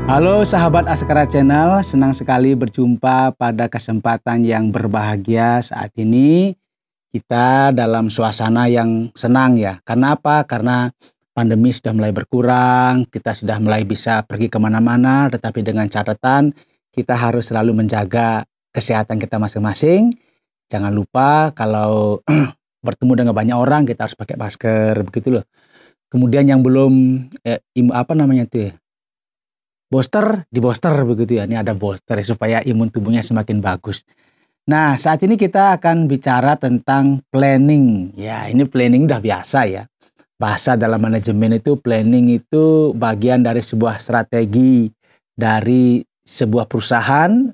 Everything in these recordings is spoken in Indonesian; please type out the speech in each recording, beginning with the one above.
Halo sahabat Askara Channel, senang sekali berjumpa pada kesempatan yang berbahagia saat ini. Kita dalam suasana yang senang ya. Karena apa? Karena pandemi sudah mulai berkurang, kita sudah mulai bisa pergi kemana-mana, tetapi dengan catatan kita harus selalu menjaga kesehatan kita masing-masing. Jangan lupa kalau bertemu dengan banyak orang kita harus pakai masker, begitu loh. Kemudian yang belum booster, di booster begitu ya. Ini ada booster ya, supaya imun tubuhnya semakin bagus. Nah, saat ini kita akan bicara tentang planning. Ya, ini planning udah biasa ya. Bahasa dalam manajemen itu planning itu bagian dari sebuah strategi dari sebuah perusahaan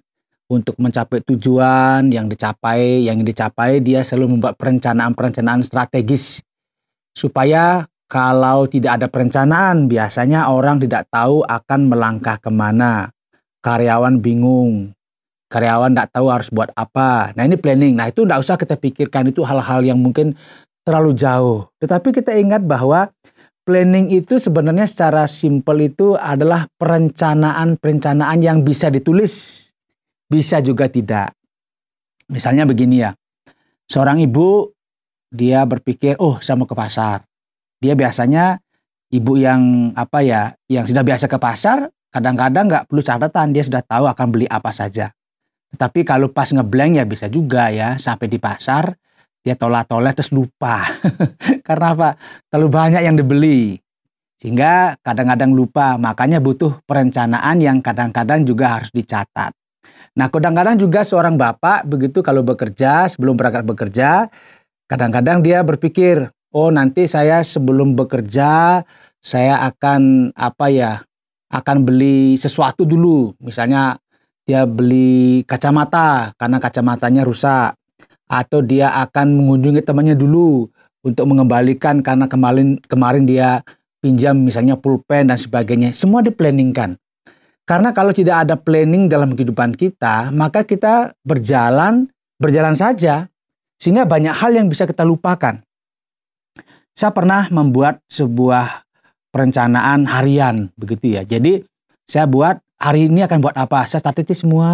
untuk mencapai tujuan yang dicapai dia selalu membuat perencanaan strategis supaya kalau tidak ada perencanaan, biasanya orang tidak tahu akan melangkah kemana. Karyawan bingung. Karyawan tidak tahu harus buat apa. Nah ini planning. Nah itu tidak usah kita pikirkan. Itu hal-hal yang mungkin terlalu jauh. Tetapi kita ingat bahwa planning itu sebenarnya secara simpel itu adalah perencanaan yang bisa ditulis. Bisa juga tidak. Misalnya begini ya. Seorang ibu, dia berpikir, oh saya mau ke pasar. Dia biasanya ibu yang sudah biasa ke pasar, kadang-kadang nggak perlu catatan, dia sudah tahu akan beli apa saja. Tetapi kalau pas ngeblank ya bisa juga ya, sampai di pasar dia tolak-tolak terus lupa. Karena apa? Terlalu banyak yang dibeli. Sehingga kadang-kadang lupa, makanya butuh perencanaan yang kadang-kadang juga harus dicatat. Nah, kadang-kadang juga seorang bapak begitu kalau bekerja, sebelum berangkat bekerja, kadang-kadang dia berpikir, oh nanti saya sebelum bekerja saya akan akan beli sesuatu dulu. Misalnya dia beli kacamata karena kacamatanya rusak. Atau dia akan mengunjungi temannya dulu untuk mengembalikan karena kemarin dia pinjam misalnya pulpen dan sebagainya. Semua diplanningkan. Karena kalau tidak ada planning dalam kehidupan kita, maka kita berjalan saja. Sehingga banyak hal yang bisa kita lupakan. Saya pernah membuat sebuah perencanaan harian begitu ya. Jadi saya buat hari ini akan buat apa. Saya start semua.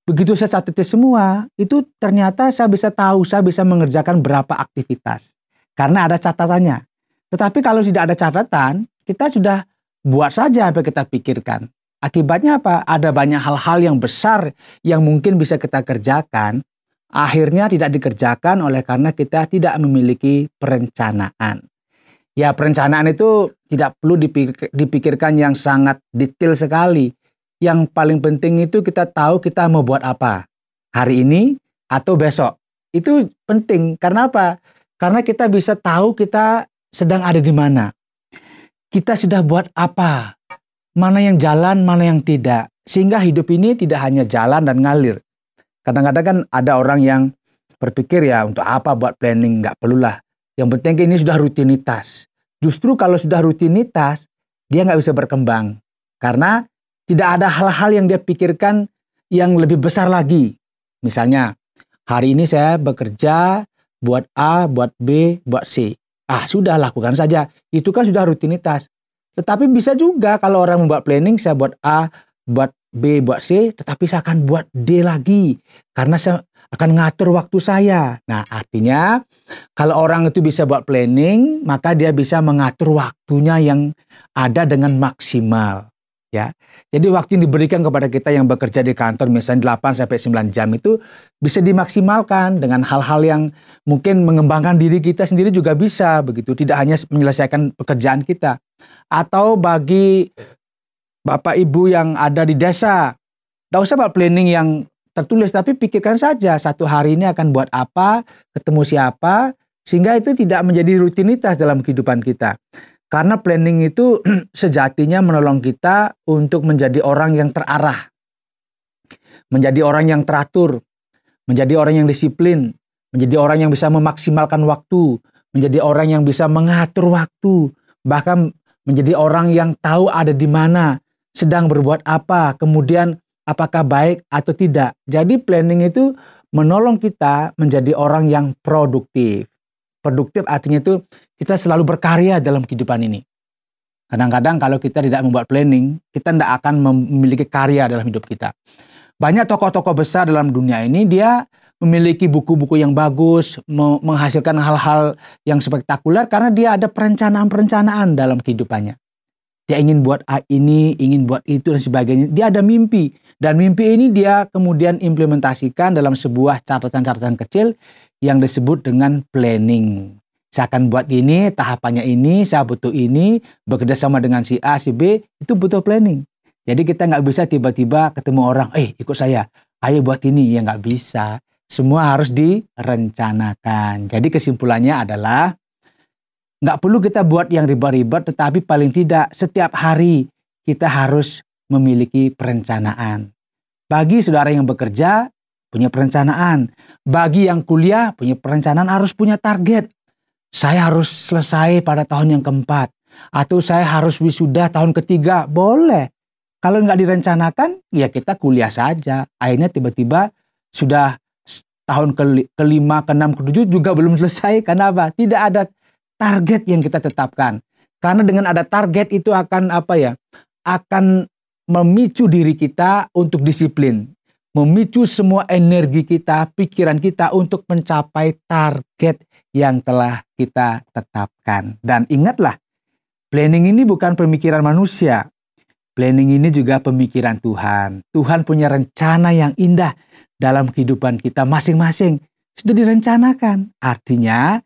Begitu saya start semua, itu ternyata saya bisa tahu, saya bisa mengerjakan berapa aktivitas. Karena ada catatannya. Tetapi kalau tidak ada catatan, kita sudah buat saja apa yang kita pikirkan. Akibatnya apa? Ada banyak hal-hal yang besar yang mungkin bisa kita kerjakan. Akhirnya tidak dikerjakan oleh karena kita tidak memiliki perencanaan. Ya perencanaan itu tidak perlu dipikirkan yang sangat detail sekali. Yang paling penting itu kita tahu kita mau buat apa. Hari ini atau besok. Itu penting. Karena apa? Karena kita bisa tahu kita sedang ada di mana. Kita sudah buat apa. Mana yang jalan, mana yang tidak. Sehingga hidup ini tidak hanya jalan dan ngalir. Kadang-kadang kan ada orang yang berpikir ya untuk apa buat planning, nggak perlulah. Yang penting ini sudah rutinitas. Justru kalau sudah rutinitas, dia nggak bisa berkembang. Karena tidak ada hal-hal yang dia pikirkan yang lebih besar lagi. Misalnya, hari ini saya bekerja buat A, buat B, buat C. Sudah lakukan saja. Itu kan sudah rutinitas. Tetapi bisa juga kalau orang membuat planning, saya buat A, buat B, buat C, tetapi saya akan buat D lagi. Karena saya akan ngatur waktu saya. Nah, artinya kalau orang itu bisa buat planning, maka dia bisa mengatur waktunya yang ada dengan maksimal. Ya. Jadi waktu yang diberikan kepada kita yang bekerja di kantor misalnya 8 sampai 9 jam itu bisa dimaksimalkan dengan hal-hal yang mungkin mengembangkan diri kita sendiri juga bisa begitu. Tidak hanya menyelesaikan pekerjaan kita. Atau bagi Bapak Ibu yang ada di desa, tidak usah buat planning yang tertulis, tapi pikirkan saja satu hari ini akan buat apa, ketemu siapa, sehingga itu tidak menjadi rutinitas dalam kehidupan kita. Karena planning itu sejatinya menolong kita untuk menjadi orang yang terarah, menjadi orang yang teratur, menjadi orang yang disiplin, menjadi orang yang bisa memaksimalkan waktu, menjadi orang yang bisa mengatur waktu, bahkan menjadi orang yang tahu ada di mana, sedang berbuat apa, kemudian apakah baik atau tidak. Jadi planning itu menolong kita menjadi orang yang produktif. Produktif artinya itu kita selalu berkarya dalam kehidupan ini. Kadang-kadang kalau kita tidak membuat planning, kita tidak akan memiliki karya dalam hidup kita. Banyak tokoh-tokoh besar dalam dunia ini, dia memiliki buku-buku yang bagus, menghasilkan hal-hal yang spektakuler karena dia ada perencanaan-perencanaan dalam kehidupannya. Dia ingin buat ini, ingin buat itu, dan sebagainya. Dia ada mimpi. Dan mimpi ini dia kemudian implementasikan dalam sebuah catatan-catatan kecil yang disebut dengan planning. Saya akan buat ini, tahapannya ini, saya butuh ini, bekerja sama dengan si A, si B, itu butuh planning. Jadi kita nggak bisa tiba-tiba ketemu orang, ikut saya, ayo buat ini. Ya nggak bisa. Semua harus direncanakan. Jadi kesimpulannya adalah, nggak perlu kita buat yang ribet-ribet, tetapi paling tidak setiap hari kita harus memiliki perencanaan. Bagi saudara yang bekerja, punya perencanaan. Bagi yang kuliah, punya perencanaan, harus punya target. Saya harus selesai pada tahun yang keempat. Atau saya harus wisuda tahun ketiga. Boleh. Kalau nggak direncanakan, ya kita kuliah saja. Akhirnya tiba-tiba sudah tahun kelima, keenam, ketujuh juga belum selesai. Kenapa? Tidak ada target yang kita tetapkan. Karena dengan ada target itu akan akan memicu diri kita untuk disiplin. Memicu semua energi kita, pikiran kita untuk mencapai target yang telah kita tetapkan. Dan ingatlah, planning ini bukan pemikiran manusia. Planning ini juga pemikiran Tuhan. Tuhan punya rencana yang indah dalam kehidupan kita masing-masing. Sudah direncanakan. Artinya,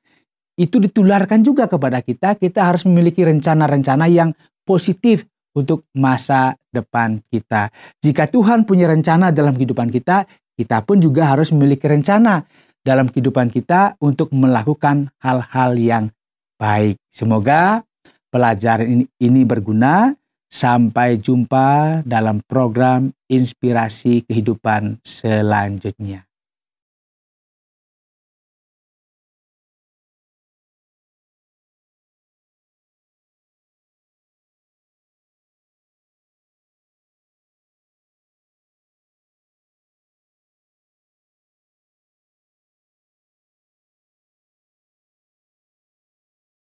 itu ditularkan juga kepada kita. Kita harus memiliki rencana-rencana yang positif untuk masa depan kita. Jika Tuhan punya rencana dalam kehidupan kita, kita pun juga harus memiliki rencana dalam kehidupan kita untuk melakukan hal-hal yang baik. Semoga pelajaran ini berguna. Sampai jumpa dalam program Inspirasi Kehidupan selanjutnya.